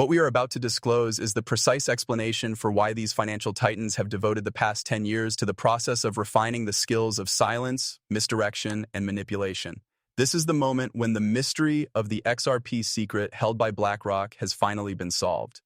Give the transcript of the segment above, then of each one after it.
What we are about to disclose is the precise explanation for why these financial titans have devoted the past 10 years to the process of refining the skills of silence, misdirection, and manipulation. This is the moment when the mystery of the XRP secret held by BlackRock has finally been solved.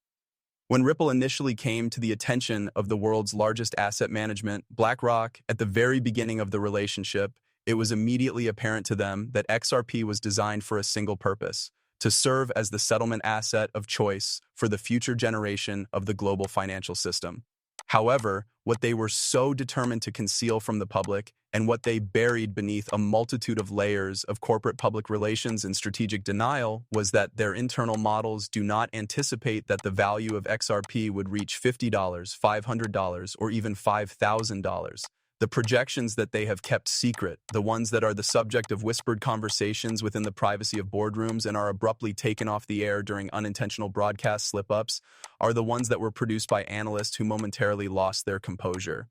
When Ripple initially came to the attention of the world's largest asset management, BlackRock, at the very beginning of the relationship, it was immediately apparent to them that XRP was designed for a single purpose: to serve as the settlement asset of choice for the future generation of the global financial system. However, what they were so determined to conceal from the public, and what they buried beneath a multitude of layers of corporate public relations and strategic denial, was that their internal models do not anticipate that the value of XRP would reach $50, $500, or even $5,000. The projections that they have kept secret, the ones that are the subject of whispered conversations within the privacy of boardrooms and are abruptly taken off the air during unintentional broadcast slip-ups, are the ones that were produced by analysts who momentarily lost their composure.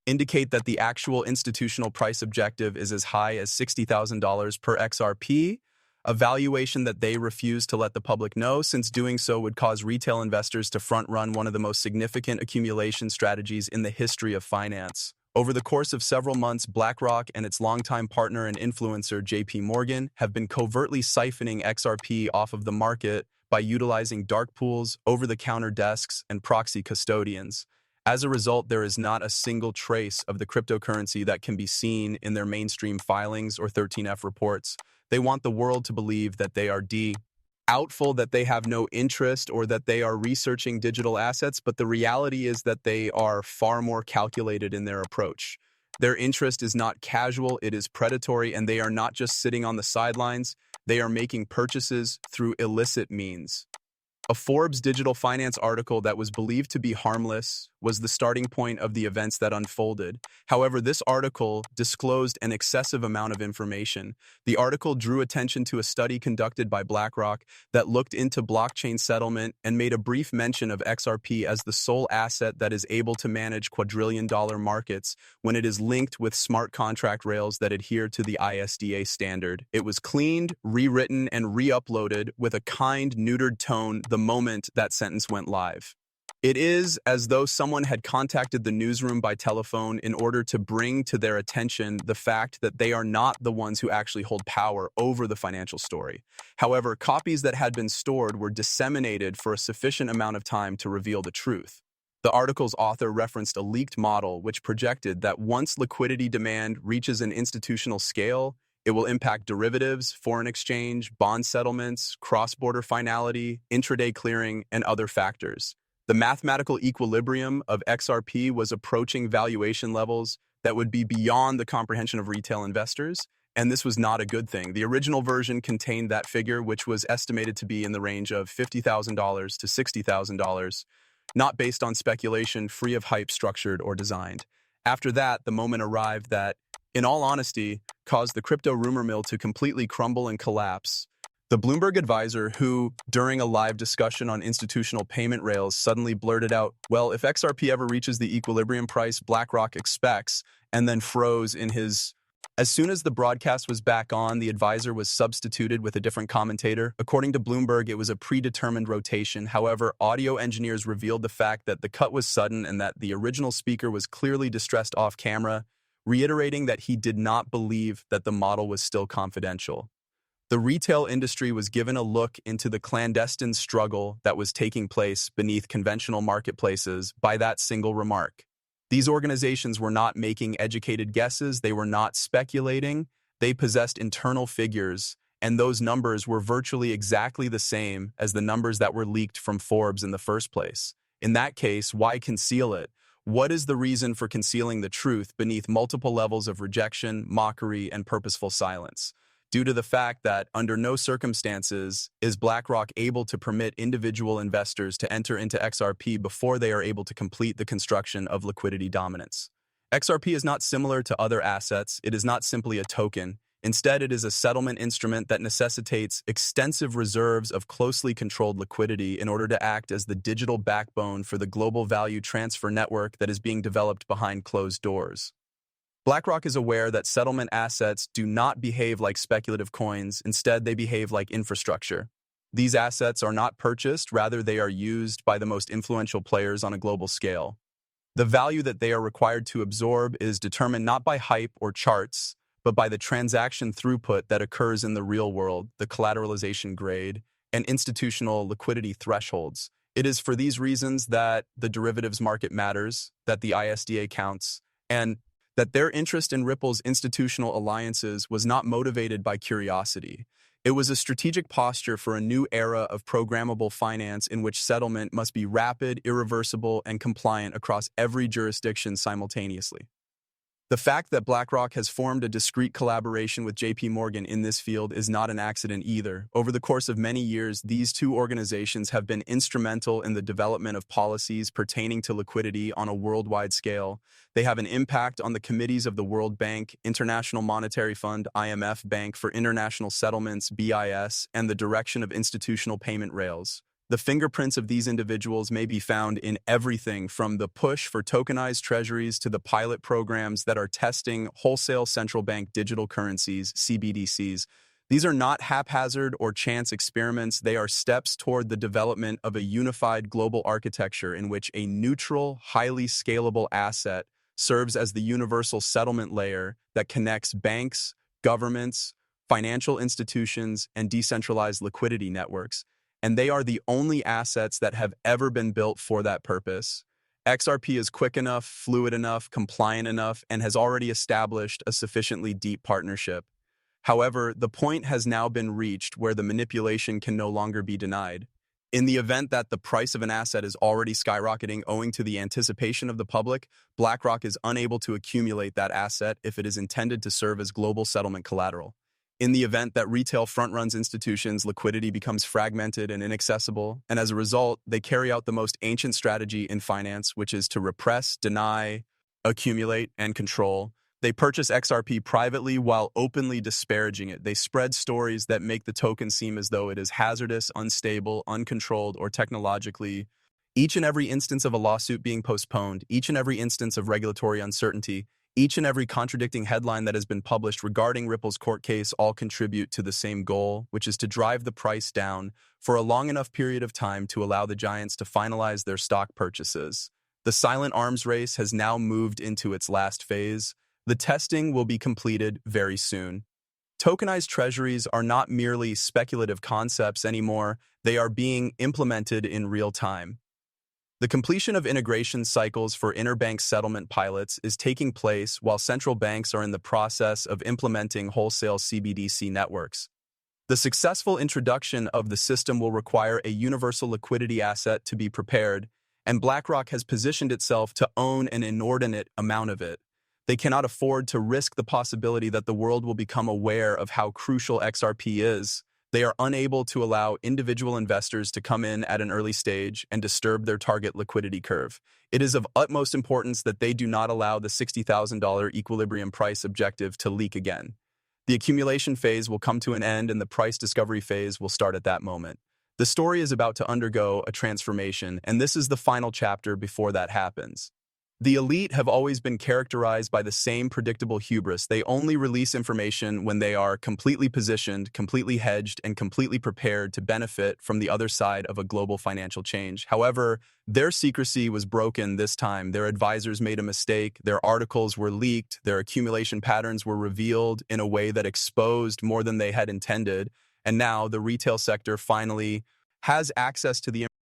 Indicate that the actual institutional price objective is as high as $60,000 per XRP, a valuation that they refuse to let the public know, since doing so would cause retail investors to front-run one of the most significant accumulation strategies in the history of finance. Over the course of several months, BlackRock and its longtime partner and influencer JP Morgan have been covertly siphoning XRP off of the market by utilizing dark pools, over-the-counter desks, and proxy custodians. As a result, there is not a single trace of the cryptocurrency that can be seen in their mainstream filings or 13F reports. They want the world to believe that they are doubtful, that they have no interest, or that they are researching digital assets, but the reality is that they are far more calculated in their approach. Their interest is not casual, it is predatory, and they are not just sitting on the sidelines, they are making purchases through illicit means. A Forbes digital finance article that was believed to be harmless was the starting point of the events that unfolded. However, this article disclosed an excessive amount of information. The article drew attention to a study conducted by BlackRock that looked into blockchain settlement and made a brief mention of XRP as the sole asset that is able to manage quadrillion-dollar markets when it is linked with smart contract rails that adhere to the ISDA standard. It was cleaned, rewritten, and re-uploaded with a kind, neutered tone the moment that sentence went live. It is as though someone had contacted the newsroom by telephone in order to bring to their attention the fact that they are not the ones who actually hold power over the financial story. However, copies that had been stored were disseminated for a sufficient amount of time to reveal the truth. The article's author referenced a leaked model which projected that once liquidity demand reaches an institutional scale, it will impact derivatives, foreign exchange, bond settlements, cross-border finality, intraday clearing, and other factors. The mathematical equilibrium of XRP was approaching valuation levels that would be beyond the comprehension of retail investors, and this was not a good thing. The original version contained that figure, which was estimated to be in the range of $50,000 to $60,000, not based on speculation, free of hype, structured, or designed. After that, the moment arrived that, in all honesty, caused the crypto rumor mill to completely crumble and collapse. The Bloomberg advisor who, during a live discussion on institutional payment rails, suddenly blurted out, "Well, if XRP ever reaches the equilibrium price BlackRock expects," and then froze in his... As soon as the broadcast was back on, the advisor was substituted with a different commentator. According to Bloomberg, it was a predetermined rotation. However, audio engineers revealed the fact that the cut was sudden and that the original speaker was clearly distressed off camera, reiterating that he did not believe that the model was still confidential. The retail industry was given a look into the clandestine struggle that was taking place beneath conventional marketplaces by that single remark. These organizations were not making educated guesses, they were not speculating, they possessed internal figures, and those numbers were virtually exactly the same as the numbers that were leaked from Forbes in the first place. In that case, why conceal it? What is the reason for concealing the truth beneath multiple levels of rejection, mockery, and purposeful silence? Due to the fact that, under no circumstances, is BlackRock able to permit individual investors to enter into XRP before they are able to complete the construction of liquidity dominance. XRP is not similar to other assets, it is not simply a token. Instead, it is a settlement instrument that necessitates extensive reserves of closely controlled liquidity in order to act as the digital backbone for the global value transfer network that is being developed behind closed doors. BlackRock is aware that settlement assets do not behave like speculative coins, instead they behave like infrastructure. These assets are not purchased, rather they are used by the most influential players on a global scale. The value that they are required to absorb is determined not by hype or charts, but by the transaction throughput that occurs in the real world, the collateralization grade, and institutional liquidity thresholds. It is for these reasons that the derivatives market matters, that the ISDA counts, and that their interest in Ripple's institutional alliances was not motivated by curiosity. It was a strategic posture for a new era of programmable finance in which settlement must be rapid, irreversible, and compliant across every jurisdiction simultaneously. The fact that BlackRock has formed a discrete collaboration with JP Morgan in this field is not an accident either. Over the course of many years, these two organizations have been instrumental in the development of policies pertaining to liquidity on a worldwide scale. They have an impact on the committees of the World Bank, International Monetary Fund, IMF, Bank for International Settlements, BIS, and the direction of institutional payment rails. The fingerprints of these individuals may be found in everything from the push for tokenized treasuries to the pilot programs that are testing wholesale central bank digital currencies, CBDCs. These are not haphazard or chance experiments. They are steps toward the development of a unified global architecture in which a neutral, highly scalable asset serves as the universal settlement layer that connects banks, governments, financial institutions, and decentralized liquidity networks. And they are the only assets that have ever been built for that purpose. XRP is quick enough, fluid enough, compliant enough, and has already established a sufficiently deep partnership. However, the point has now been reached where the manipulation can no longer be denied. In the event that the price of an asset is already skyrocketing owing to the anticipation of the public, BlackRock is unable to accumulate that asset if it is intended to serve as global settlement collateral. In the event that retail front-runs institutions, liquidity becomes fragmented and inaccessible, and as a result, they carry out the most ancient strategy in finance, which is to repress, deny, accumulate, and control. They purchase XRP privately while openly disparaging it. They spread stories that make the token seem as though it is hazardous, unstable, uncontrolled, or technologically. Each and every instance of a lawsuit being postponed, each and every instance of regulatory uncertainty, each and every contradicting headline that has been published regarding Ripple's court case all contribute to the same goal, which is to drive the price down for a long enough period of time to allow the giants to finalize their stock purchases. The silent arms race has now moved into its last phase. The testing will be completed very soon. Tokenized treasuries are not merely speculative concepts anymore, they are being implemented in real time. The completion of integration cycles for interbank settlement pilots is taking place while central banks are in the process of implementing wholesale CBDC networks. The successful introduction of the system will require a universal liquidity asset to be prepared, and BlackRock has positioned itself to own an inordinate amount of it. They cannot afford to risk the possibility that the world will become aware of how crucial XRP is. They are unable to allow individual investors to come in at an early stage and disturb their target liquidity curve. It is of utmost importance that they do not allow the $60,000 equilibrium price objective to leak again. The accumulation phase will come to an end and the price discovery phase will start at that moment. The story is about to undergo a transformation, and this is the final chapter before that happens. The elite have always been characterized by the same predictable hubris. They only release information when they are completely positioned, completely hedged, and completely prepared to benefit from the other side of a global financial change. However, their secrecy was broken this time. Their advisors made a mistake, their articles were leaked, their accumulation patterns were revealed in a way that exposed more than they had intended, and now the retail sector finally has access to the